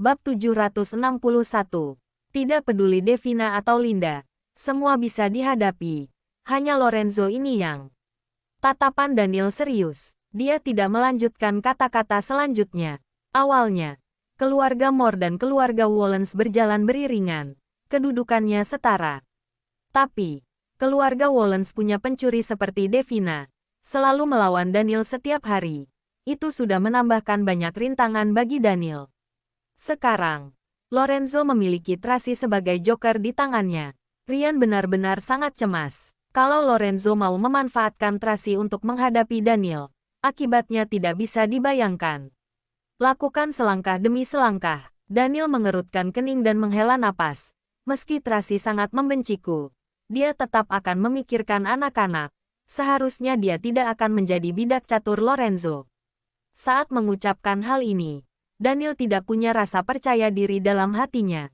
Bab 761. Tidak peduli Devina atau Linda, semua bisa dihadapi. Hanya Lorenzo ini yang... Tatapan Daniel serius. Dia tidak melanjutkan kata-kata selanjutnya. Awalnya, keluarga Moore dan keluarga Wallens berjalan beriringan. Kedudukannya setara. Tapi, keluarga Wallens punya pencuri seperti Devina. Selalu melawan Daniel setiap hari. Itu sudah menambahkan banyak rintangan bagi Daniel. Sekarang, Lorenzo memiliki Tracy sebagai joker di tangannya. Ryan benar-benar sangat cemas. Kalau Lorenzo mau memanfaatkan Tracy untuk menghadapi Daniel, akibatnya tidak bisa dibayangkan. Lakukan selangkah demi selangkah. Daniel mengerutkan kening dan menghela napas. Meski Tracy sangat membenciku, dia tetap akan memikirkan anak-anak. Seharusnya dia tidak akan menjadi bidak catur Lorenzo. Saat mengucapkan hal ini, Daniel tidak punya rasa percaya diri dalam hatinya.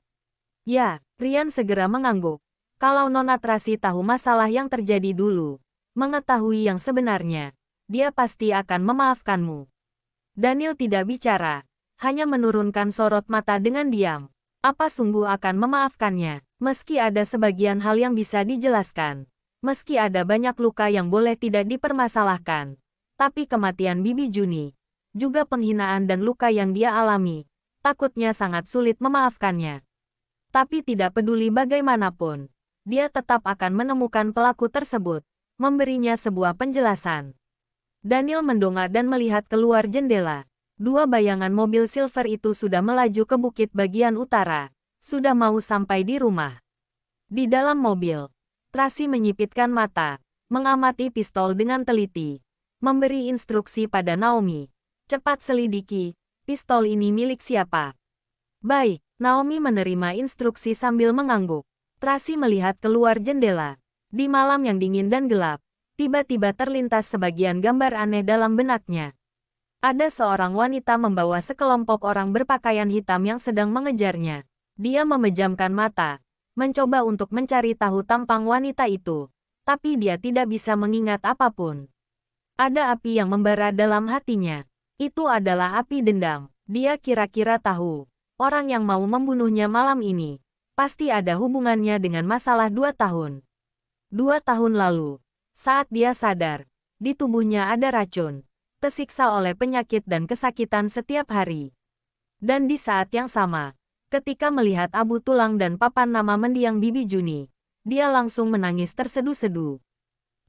Ya, Ryan segera mengangguk. Kalau Nona Tracy tahu masalah yang terjadi dulu, mengetahui yang sebenarnya, dia pasti akan memaafkanmu. Daniel tidak bicara, hanya menurunkan sorot mata dengan diam. Apa sungguh akan memaafkannya, meski ada sebagian hal yang bisa dijelaskan, meski ada banyak luka yang boleh tidak dipermasalahkan, tapi kematian Bibi Juni, juga penghinaan dan luka yang dia alami, takutnya sangat sulit memaafkannya. Tapi tidak peduli bagaimanapun, dia tetap akan menemukan pelaku tersebut, memberinya sebuah penjelasan. Daniel mendongak dan melihat keluar jendela. Dua bayangan mobil silver itu sudah melaju ke bukit bagian utara, sudah mau sampai di rumah. Di dalam mobil, Tracy menyipitkan mata, mengamati pistol dengan teliti, memberi instruksi pada Naomi. Cepat selidiki, pistol ini milik siapa? Baik, Naomi menerima instruksi sambil mengangguk. Tracy melihat keluar jendela. Di malam yang dingin dan gelap, tiba-tiba terlintas sebagian gambar aneh dalam benaknya. Ada seorang wanita membawa sekelompok orang berpakaian hitam yang sedang mengejarnya. Dia memejamkan mata, mencoba untuk mencari tahu tampang wanita itu, tapi dia tidak bisa mengingat apapun. Ada api yang membara dalam hatinya. Itu adalah api dendam. Dia kira-kira tahu, orang yang mau membunuhnya malam ini pasti ada hubungannya dengan masalah 2 tahun. 2 tahun lalu, saat dia sadar, di tubuhnya ada racun, tersiksa oleh penyakit dan kesakitan setiap hari. Dan di saat yang sama, ketika melihat abu tulang dan papan nama mendiang Bibi Juni, dia langsung menangis terseduh-seduh.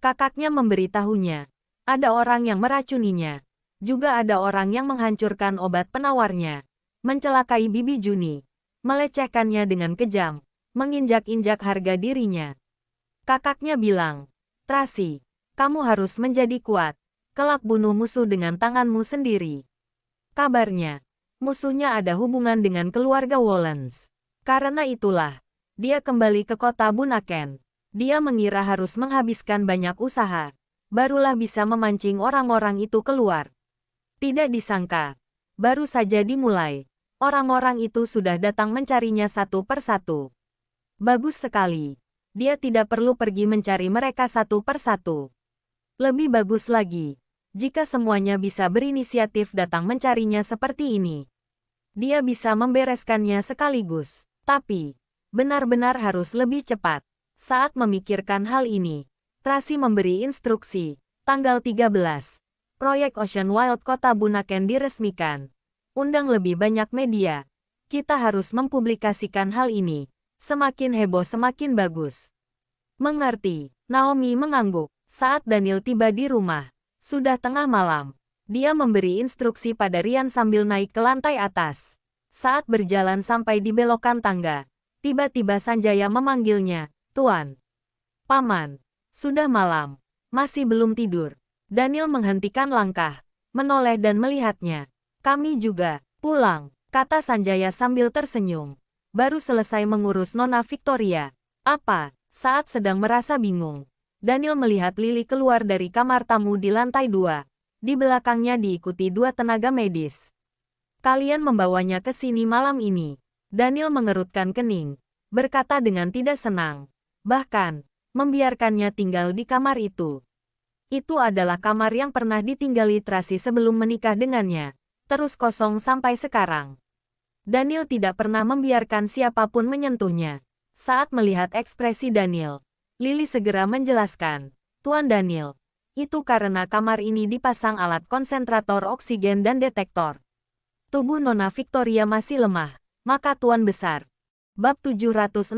Kakaknya memberitahunya, ada orang yang meracuninya, juga ada orang yang menghancurkan obat penawarnya, mencelakai Bibi Juni, melecehkannya dengan kejam, menginjak-injak harga dirinya. Kakaknya bilang, Tracy, kamu harus menjadi kuat, kelak bunuh musuh dengan tanganmu sendiri. Kabarnya, musuhnya ada hubungan dengan keluarga Wallens. Karena itulah, dia kembali ke kota Bunaken. Dia mengira harus menghabiskan banyak usaha, barulah bisa memancing orang-orang itu keluar. Tidak disangka, baru saja dimulai, orang-orang itu sudah datang mencarinya satu persatu. Bagus sekali. Dia tidak perlu pergi mencari mereka satu persatu. Lebih bagus lagi, jika semuanya bisa berinisiatif datang mencarinya seperti ini. Dia bisa membereskannya sekaligus. Tapi, benar-benar harus lebih cepat. Saat memikirkan hal ini, Tracy memberi instruksi. Tanggal 13, proyek Ocean Wild Kota Bunaken diresmikan. Undang lebih banyak media. Kita harus mempublikasikan hal ini. Semakin heboh semakin bagus. Mengerti, Naomi mengangguk. Saat Daniel tiba di rumah, sudah tengah malam. Dia memberi instruksi pada Ryan sambil naik ke lantai atas. Saat berjalan sampai di belokan tangga, tiba-tiba Sanjaya memanggilnya, Tuan. Paman, sudah malam, masih belum tidur. Daniel menghentikan langkah, menoleh dan melihatnya. Kami juga, pulang, kata Sanjaya sambil tersenyum. Baru selesai mengurus Nona Victoria. Apa? Saat sedang merasa bingung, Daniel melihat Lily keluar dari kamar tamu di lantai 2. Di belakangnya diikuti 2 tenaga medis. Kalian membawanya ke sini malam ini. Daniel mengerutkan kening, berkata dengan tidak senang. Bahkan, membiarkannya tinggal di kamar itu. Itu adalah kamar yang pernah ditinggali Tracy sebelum menikah dengannya. Terus kosong sampai sekarang. Daniel tidak pernah membiarkan siapapun menyentuhnya. Saat melihat ekspresi Daniel, Lily segera menjelaskan, Tuan Daniel, itu karena kamar ini dipasang alat konsentrator oksigen dan detektor. Tubuh Nona Victoria masih lemah, maka Tuan Besar. Bab 762.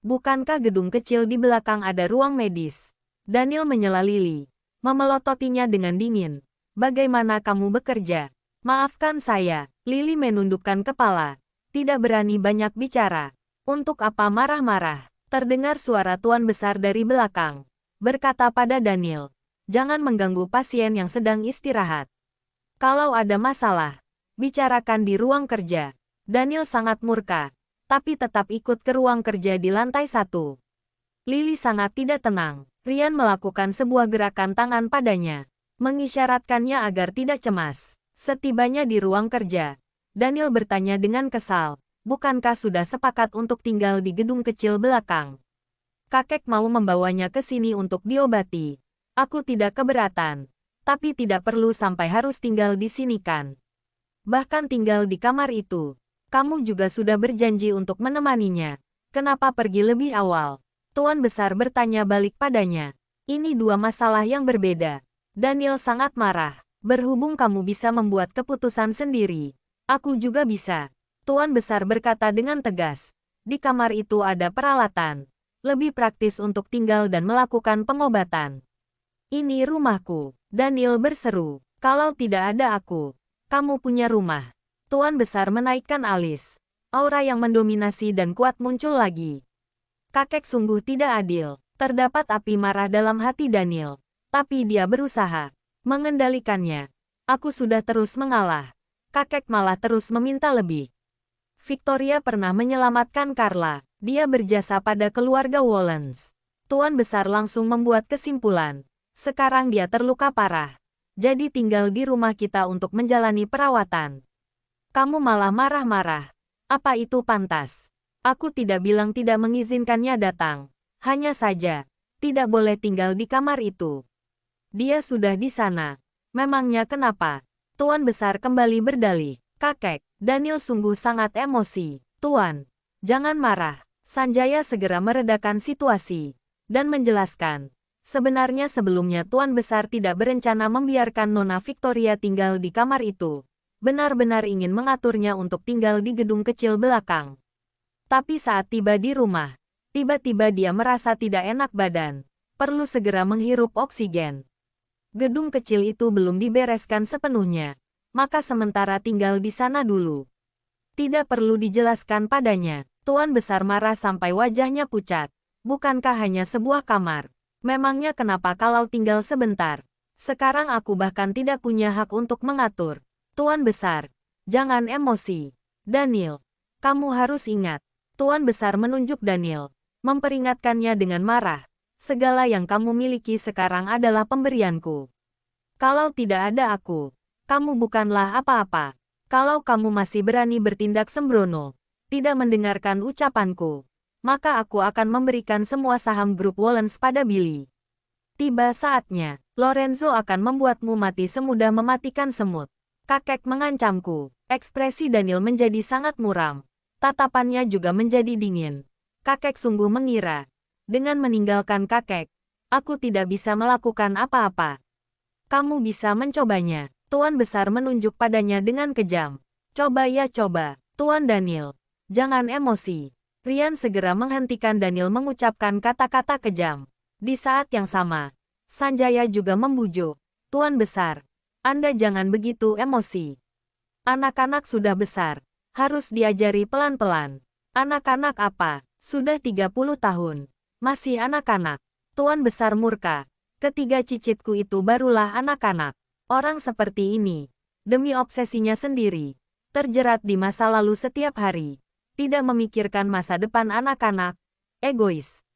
Bukankah gedung kecil di belakang ada ruang medis? Daniel menyela Lily, memelototinya dengan dingin. Bagaimana kamu bekerja? Maafkan saya, Lily menundukkan kepala. Tidak berani banyak bicara. Untuk apa marah-marah? Terdengar suara Tuan Besar dari belakang. Berkata pada Daniel, jangan mengganggu pasien yang sedang istirahat. Kalau ada masalah, bicarakan di ruang kerja. Daniel sangat murka, tapi tetap ikut ke ruang kerja di lantai 1. Lily sangat tidak tenang. Ryan melakukan sebuah gerakan tangan padanya, mengisyaratkannya agar tidak cemas. Setibanya di ruang kerja, Daniel bertanya dengan kesal, bukankah sudah sepakat untuk tinggal di gedung kecil belakang? Kakek mau membawanya ke sini untuk diobati. Aku tidak keberatan, tapi tidak perlu sampai harus tinggal di sini kan? Bahkan tinggal di kamar itu. Kamu juga sudah berjanji untuk menemaninya. Kenapa pergi lebih awal? Tuan Besar bertanya balik padanya. Ini dua masalah yang berbeda. Daniel sangat marah. Berhubung kamu bisa membuat keputusan sendiri, aku juga bisa. Tuan Besar berkata dengan tegas. Di kamar itu ada peralatan. Lebih praktis untuk tinggal dan melakukan pengobatan. Ini rumahku. Daniel berseru. Kalau tidak ada aku, kamu punya rumah. Tuan Besar menaikkan alis. Aura yang mendominasi dan kuat muncul lagi. Kakek sungguh tidak adil. Terdapat api marah dalam hati Daniel. Tapi dia berusaha mengendalikannya. Aku sudah terus mengalah. Kakek malah terus meminta lebih. Victoria pernah menyelamatkan Carla. Dia berjasa pada keluarga Wallens. Tuan Besar langsung membuat kesimpulan. Sekarang dia terluka parah. Jadi tinggal di rumah kita untuk menjalani perawatan. Kamu malah marah-marah. Apa itu pantas? Aku tidak bilang tidak mengizinkannya datang. Hanya saja, tidak boleh tinggal di kamar itu. Dia sudah di sana. Memangnya kenapa? Tuan Besar kembali berdalih. Kakek, Daniel sungguh sangat emosi. Tuan, jangan marah. Sanjaya segera meredakan situasi dan menjelaskan. Sebenarnya sebelumnya Tuan Besar tidak berencana membiarkan Nona Victoria tinggal di kamar itu. Benar-benar ingin mengaturnya untuk tinggal di gedung kecil belakang. Tapi saat tiba di rumah, tiba-tiba dia merasa tidak enak badan. Perlu segera menghirup oksigen. Gedung kecil itu belum dibereskan sepenuhnya. Maka sementara tinggal di sana dulu. Tidak perlu dijelaskan padanya. Tuan Besar marah sampai wajahnya pucat. Bukankah hanya sebuah kamar? Memangnya kenapa kalau tinggal sebentar? Sekarang aku bahkan tidak punya hak untuk mengatur. Tuan Besar, jangan emosi. Daniel, kamu harus ingat. Tuan Besar menunjuk Daniel, memperingatkannya dengan marah. Segala yang kamu miliki sekarang adalah pemberianku. Kalau tidak ada aku, kamu bukanlah apa-apa. Kalau kamu masih berani bertindak sembrono, tidak mendengarkan ucapanku, maka aku akan memberikan semua saham grup Wallens pada Billy. Tiba saatnya, Lorenzo akan membuatmu mati semudah mematikan semut. Kakek mengancamku. Ekspresi Daniel menjadi sangat muram. Tatapannya juga menjadi dingin. Kakek sungguh mengira. Dengan meninggalkan kakek, aku tidak bisa melakukan apa-apa. Kamu bisa mencobanya. Tuan Besar menunjuk padanya dengan kejam. Coba ya coba, Tuan Daniel. Jangan emosi. Ryan segera menghentikan Daniel mengucapkan kata-kata kejam. Di saat yang sama, Sanjaya juga membujuk. Tuan Besar, Anda jangan begitu emosi. Anak-anak sudah besar. Harus diajari pelan-pelan. Anak-anak apa? Sudah 30 tahun. Masih anak-anak. Tuan Besar murka. Ketiga cicitku itu barulah anak-anak. Orang seperti ini, demi obsesinya sendiri, terjerat di masa lalu setiap hari. Tidak memikirkan masa depan anak-anak. Egois.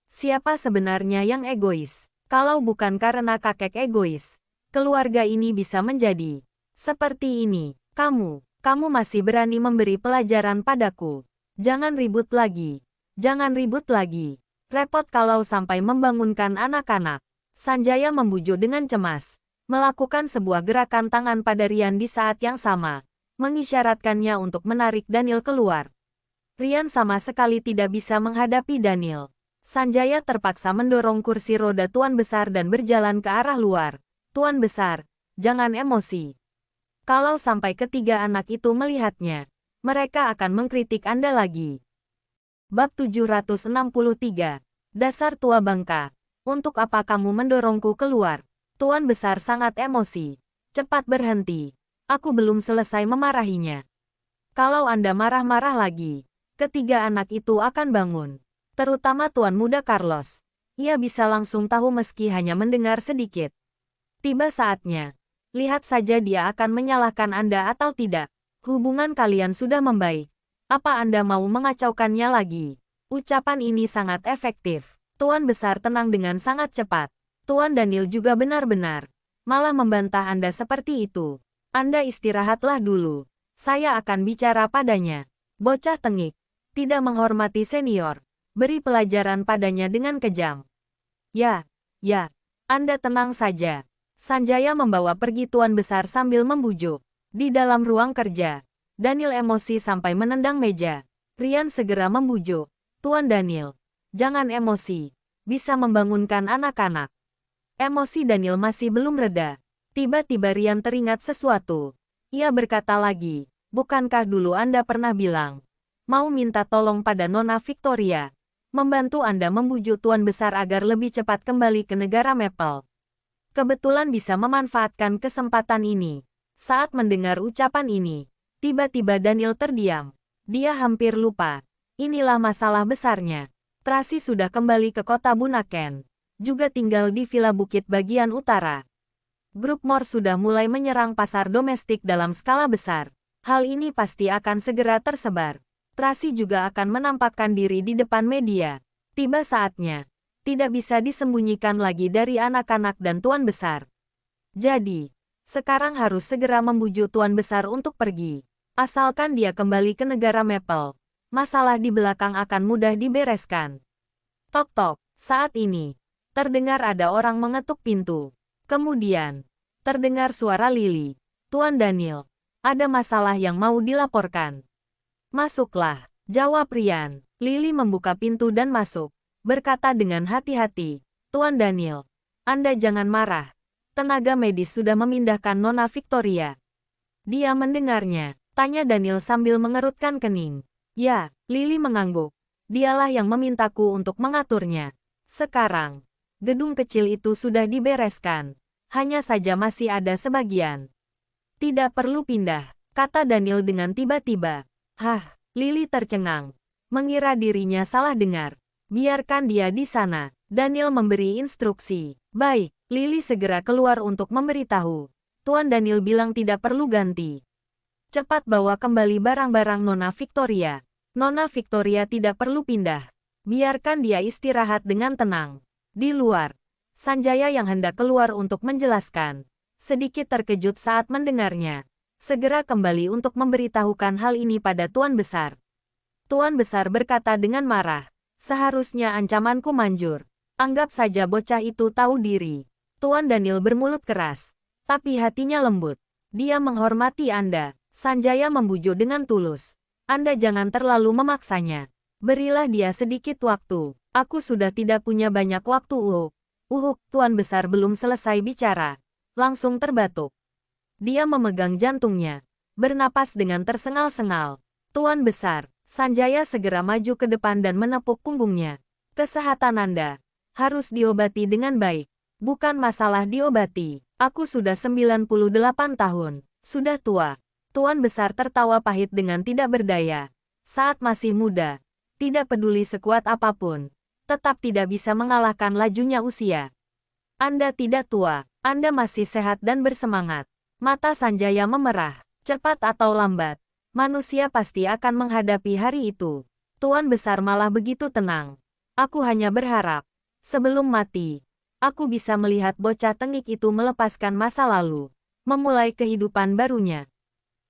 Siapa sebenarnya yang egois? Kalau bukan karena kakek egois, keluarga ini bisa menjadi seperti ini. Kamu masih berani memberi pelajaran padaku. Jangan ribut lagi. Jangan ribut lagi. Repot kalau sampai membangunkan anak-anak. Sanjaya membujuk dengan cemas. Melakukan sebuah gerakan tangan pada Ryan di saat yang sama. mengisyaratkannya untuk menarik Daniel keluar. Rian sama sekali tidak bisa menghadapi Daniel. Sanjaya terpaksa mendorong kursi roda Tuan Besar dan berjalan ke arah luar. Tuan Besar, jangan emosi. Kalau sampai ketiga anak itu melihatnya, mereka akan mengkritik Anda lagi. Bab 763. Dasar tua bangka. Untuk apa kamu mendorongku keluar? Tuan Besar sangat emosi. Cepat berhenti. Aku belum selesai memarahinya. Kalau Anda marah-marah lagi, ketiga anak itu akan bangun. Terutama Tuan Muda Carlos. Ia bisa langsung tahu meski hanya mendengar sedikit. Tiba saatnya. Lihat saja dia akan menyalahkan Anda atau tidak. Hubungan kalian sudah membaik. Apa Anda mau mengacaukannya lagi? Ucapan ini sangat efektif. Tuan Besar tenang dengan sangat cepat. Tuan Daniel juga benar-benar malah membantah Anda seperti itu. Anda istirahatlah dulu. Saya akan bicara padanya. Bocah tengik. Tidak menghormati senior. Beri pelajaran padanya dengan kejam. Ya. Anda tenang saja. Sanjaya membawa pergi Tuan Besar sambil membujuk. Di dalam ruang kerja, Daniel emosi sampai menendang meja. Rian segera membujuk. Tuan Daniel, jangan emosi. Bisa membangunkan anak-anak. Emosi Daniel masih belum reda. Tiba-tiba Rian teringat sesuatu. Ia berkata lagi, bukankah dulu Anda pernah bilang, mau minta tolong pada Nona Victoria, membantu Anda membujuk Tuan Besar agar lebih cepat kembali ke negara Maple. Kebetulan bisa memanfaatkan kesempatan ini. Saat mendengar ucapan ini, tiba-tiba Daniel terdiam. Dia hampir lupa. Inilah masalah besarnya. Tracy sudah kembali ke kota Bunaken. Juga tinggal di Villa Bukit bagian utara. Grup Moore sudah mulai menyerang pasar domestik dalam skala besar. Hal ini pasti akan segera tersebar. Tracy juga akan menampakkan diri di depan media. Tiba saatnya. Tidak bisa disembunyikan lagi dari anak-anak dan Tuan Besar. Jadi, sekarang harus segera membujuk Tuan Besar untuk pergi. Asalkan dia kembali ke negara Maple, masalah di belakang akan mudah dibereskan. Tok-tok, saat ini, terdengar ada orang mengetuk pintu. Kemudian, terdengar suara Lily. Tuan Daniel, ada masalah yang mau dilaporkan. Masuklah, jawab Rian. Lily membuka pintu dan masuk. Berkata dengan hati-hati, Tuan Daniel, Anda jangan marah. Tenaga medis sudah memindahkan Nona Victoria. Dia mendengarnya, tanya Daniel sambil mengerutkan kening. Ya, Lily mengangguk. Dialah yang memintaku untuk mengaturnya. Sekarang, gedung kecil itu sudah dibereskan. Hanya saja masih ada sebagian. Tidak perlu pindah, kata Daniel dengan tiba-tiba. Hah, Lily tercengang. Mengira dirinya salah dengar. Biarkan dia di sana. Daniel memberi instruksi. Baik, Lily segera keluar untuk memberitahu. Tuan Daniel bilang tidak perlu ganti. Cepat bawa kembali barang-barang Nona Victoria. Nona Victoria tidak perlu pindah. Biarkan dia istirahat dengan tenang. Di luar, Sanjaya yang hendak keluar untuk menjelaskan. Sedikit terkejut saat mendengarnya. Segera kembali untuk memberitahukan hal ini pada Tuan Besar. Tuan Besar berkata dengan marah. Seharusnya ancamanku manjur. Anggap saja bocah itu tahu diri. Tuan Daniel bermulut keras. Tapi hatinya lembut. Dia menghormati Anda. Sanjaya membujuk dengan tulus. Anda jangan terlalu memaksanya. Berilah dia sedikit waktu. Aku sudah tidak punya banyak waktu. Tuan Besar belum selesai bicara. Langsung terbatuk. Dia memegang jantungnya. Bernapas dengan tersengal-sengal. Tuan Besar. Sanjaya segera maju ke depan dan menepuk punggungnya. Kesehatan Anda harus diobati dengan baik. Bukan masalah diobati. Aku sudah 98 tahun. Sudah tua. Tuan Besar tertawa pahit dengan tidak berdaya. Saat masih muda, tidak peduli sekuat apapun, tetap tidak bisa mengalahkan lajunya usia. Anda tidak tua. Anda masih sehat dan bersemangat. Mata Sanjaya memerah. Cepat atau lambat, manusia pasti akan menghadapi hari itu. Tuan Besar malah begitu tenang. Aku hanya berharap, sebelum mati, aku bisa melihat bocah tengik itu melepaskan masa lalu, memulai kehidupan barunya.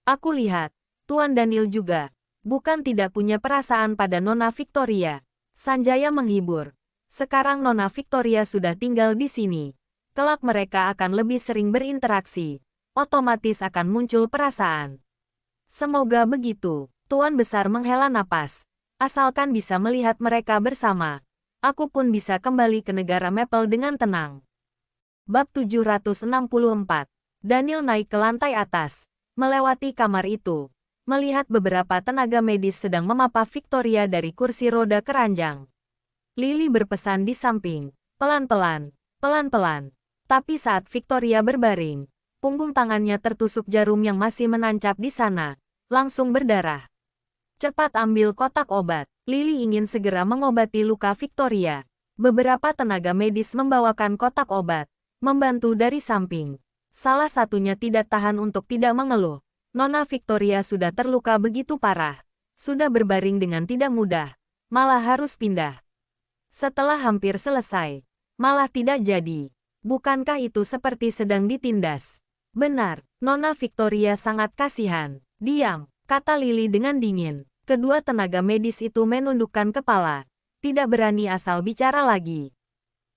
Aku lihat, Tuan Daniel juga, bukan tidak punya perasaan pada Nona Victoria. Sanjaya menghibur. Sekarang Nona Victoria sudah tinggal di sini. Kelak mereka akan lebih sering berinteraksi. Otomatis akan muncul perasaan. Semoga begitu. Tuan Besar menghela napas. Asalkan bisa melihat mereka bersama, aku pun bisa kembali ke negara Maple dengan tenang. Bab 764. Daniel naik ke lantai atas, melewati kamar itu, melihat beberapa tenaga medis sedang memapa Victoria dari kursi roda keranjang. Lily berpesan di samping, pelan-pelan, pelan-pelan. Tapi saat Victoria berbaring, punggung tangannya tertusuk jarum yang masih menancap di sana, langsung berdarah. Cepat ambil kotak obat. Lily ingin segera mengobati luka Victoria. Beberapa tenaga medis membawakan kotak obat, membantu dari samping. Salah satunya tidak tahan untuk tidak mengeluh. Nona Victoria sudah terluka begitu parah. Sudah berbaring dengan tidak mudah. Malah harus pindah. Setelah hampir selesai, malah tidak jadi. Bukankah itu seperti sedang ditindas? Benar, Nona Victoria sangat kasihan. Diam, kata Lily dengan dingin. Kedua tenaga medis itu menundukkan kepala. Tidak berani asal bicara lagi.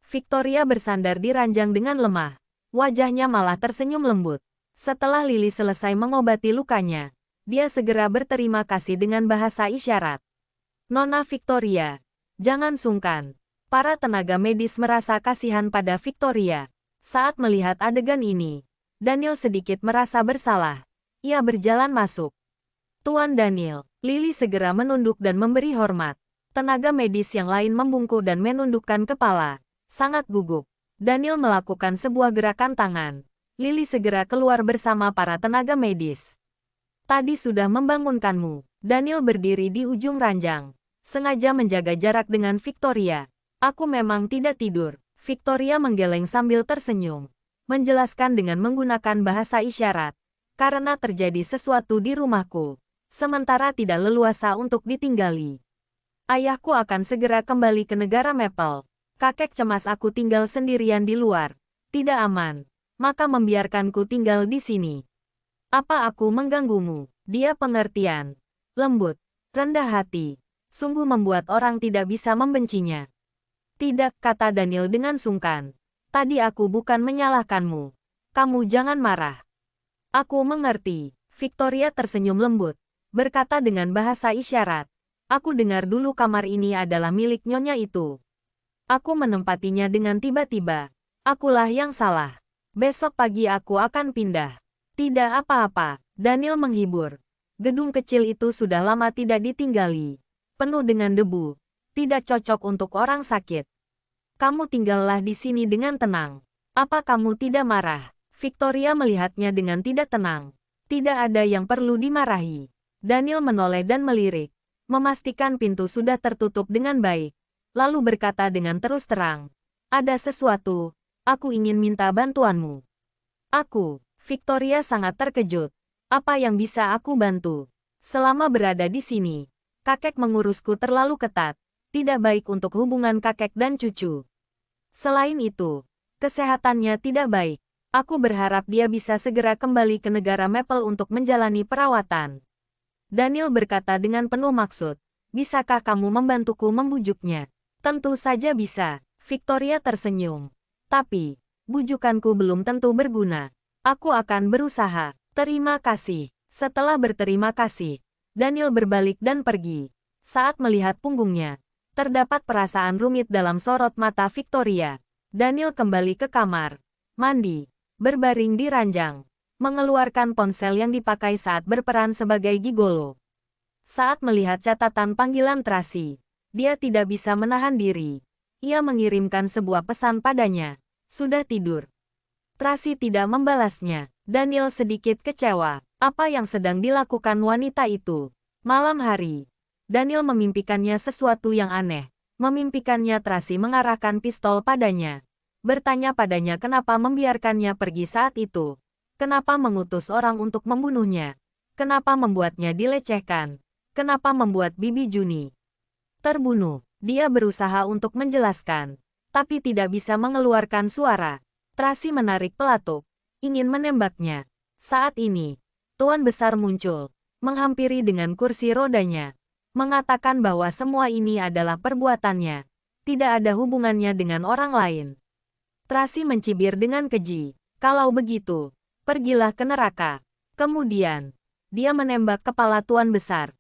Victoria bersandar di ranjang dengan lemah. Wajahnya malah tersenyum lembut. Setelah Lily selesai mengobati lukanya, dia segera berterima kasih dengan bahasa isyarat. Nona Victoria, jangan sungkan. Para tenaga medis merasa kasihan pada Victoria. Saat melihat adegan ini, Daniel sedikit merasa bersalah. Ia berjalan masuk. Tuan Daniel, Lily segera menunduk dan memberi hormat. Tenaga medis yang lain membungkuk dan menundukkan kepala. Sangat gugup. Daniel melakukan sebuah gerakan tangan. Lily segera keluar bersama para tenaga medis. Tadi sudah membangunkanmu. Daniel berdiri di ujung ranjang. Sengaja menjaga jarak dengan Victoria. Aku memang tidak tidur. Victoria menggeleng sambil tersenyum. Menjelaskan dengan menggunakan bahasa isyarat. Karena terjadi sesuatu di rumahku. Sementara tidak leluasa untuk ditinggali. Ayahku akan segera kembali ke negara Maple. Kakek cemas aku tinggal sendirian di luar. Tidak aman. Maka membiarkanku tinggal di sini. Apa aku mengganggumu? Dia pengertian, lembut, rendah hati. Sungguh membuat orang tidak bisa membencinya. Tidak, kata Daniel dengan sungkan. Tadi aku bukan menyalahkanmu. Kamu jangan marah. Aku mengerti. Victoria tersenyum lembut. Berkata dengan bahasa isyarat. Aku dengar dulu kamar ini adalah milik nyonya itu. Aku menempatinya dengan tiba-tiba. Akulah yang salah. Besok pagi aku akan pindah. Tidak apa-apa, Daniel menghibur. Gedung kecil itu sudah lama tidak ditinggali. Penuh dengan debu. Tidak cocok untuk orang sakit. Kamu tinggallah di sini dengan tenang. Apa kamu tidak marah? Victoria melihatnya dengan tidak tenang. Tidak ada yang perlu dimarahi. Daniel menoleh dan melirik, memastikan pintu sudah tertutup dengan baik. Lalu berkata dengan terus terang, ada sesuatu, aku ingin minta bantuanmu. Aku, Victoria sangat terkejut. Apa yang bisa aku bantu? Selama berada di sini, kakek mengurusku terlalu ketat. Tidak baik untuk hubungan kakek dan cucu. Selain itu, kesehatannya tidak baik. Aku berharap dia bisa segera kembali ke negara Maple untuk menjalani perawatan. Daniel berkata dengan penuh maksud, bisakah kamu membantuku membujuknya? Tentu saja bisa. Victoria tersenyum. Tapi, bujukanku belum tentu berguna. Aku akan berusaha. Terima kasih. Setelah berterima kasih, Daniel berbalik dan pergi. Saat melihat punggungnya, terdapat perasaan rumit dalam sorot mata Victoria. Daniel kembali ke kamar, mandi, berbaring di ranjang, mengeluarkan ponsel yang dipakai saat berperan sebagai gigolo. Saat melihat catatan panggilan Tracy, dia tidak bisa menahan diri. Ia mengirimkan sebuah pesan padanya. Sudah tidur. Tracy tidak membalasnya. Daniel sedikit kecewa. Apa yang sedang dilakukan wanita itu? Malam hari, Daniel memimpikannya sesuatu yang aneh. Memimpikannya Tracy mengarahkan pistol padanya. Bertanya padanya kenapa membiarkannya pergi saat itu. Kenapa mengutus orang untuk membunuhnya? Kenapa membuatnya dilecehkan? Kenapa membuat Bibi Juni terbunuh? Dia berusaha untuk menjelaskan, tapi tidak bisa mengeluarkan suara. Tracy menarik pelatuk, ingin menembaknya. Saat ini, Tuan Besar muncul, menghampiri dengan kursi rodanya, mengatakan bahwa semua ini adalah perbuatannya, tidak ada hubungannya dengan orang lain. Tracy mencibir dengan keji, kalau begitu, pergilah ke neraka. Kemudian, Dia menembak kepala Tuan Besar.